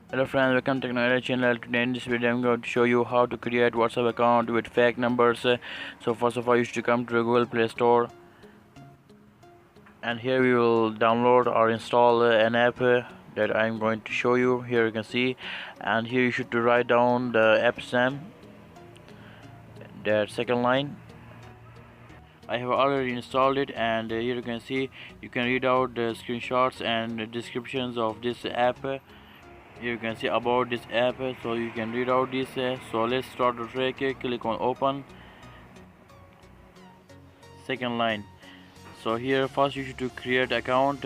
Hello friends, welcome to Techno Alex channel. Today in this video I'm going to show you how to create WhatsApp account with fake numbers. So first of all you should come to the Google Play Store, and here we will download or install an app that I'm going to show you. Here you can see, and here you should to write down the app's name, that second line. I have already installed it, and here you can see you can read out the screenshots and descriptions of this app. Here you can see about this app, so you can read out this. So let's start the track. Click on open. Second line. So here first you should to create account.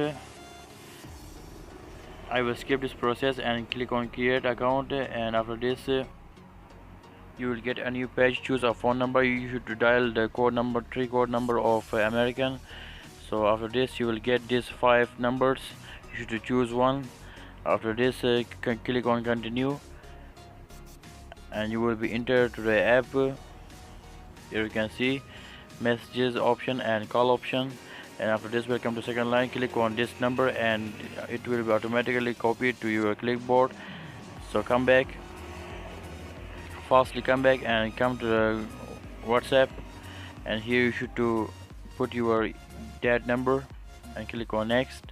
I will skip this process and click on create account, and after this you will get a new page. Choose a phone number. You should to dial the code number, code number of American. So after this you will get these 5 numbers. You should to choose one. After this click on continue, and you will be entered to the app. Here you can see messages option and call option, and after this welcome to second line. Click on this number and it will be automatically copied to your clipboard. So come back, fastly come back and come to the WhatsApp, and here you should to put your that number and click on next.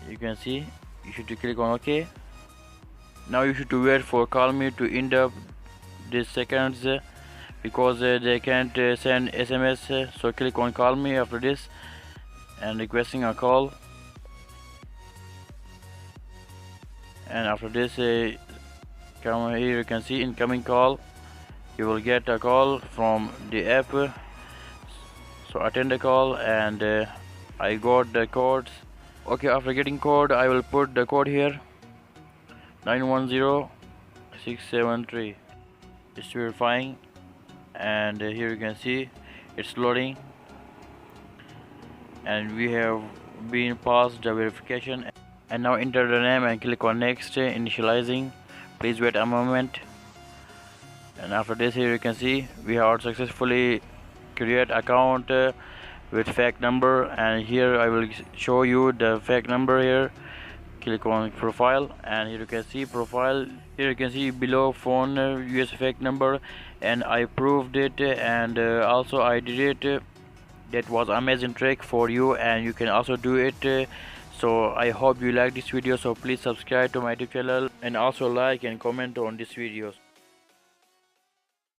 You can see you should click on OK. Now you should to wait for call me to end up these seconds because they can't send SMS. So click on call me after this and requesting a call, and after this come here you can see incoming call. You will get a call from the app, so attend the call, and I got the codes. Okay, after getting code I will put the code here, 910673. It's verifying, and here you can see it's loading, and we have been passed the verification. And now enter the name and click on next. Initializing, please wait a moment. And after this here you can see we have successfully create account with fake number, and here I will show you the fake number. Here click on profile, and here you can see profile. Here you can see below phone US fake number, and I proved it, and also I did it. That was amazing trick for you, and you can also do it. So I hope you like this video, so please subscribe to my YouTube channel and also like and comment on this videos.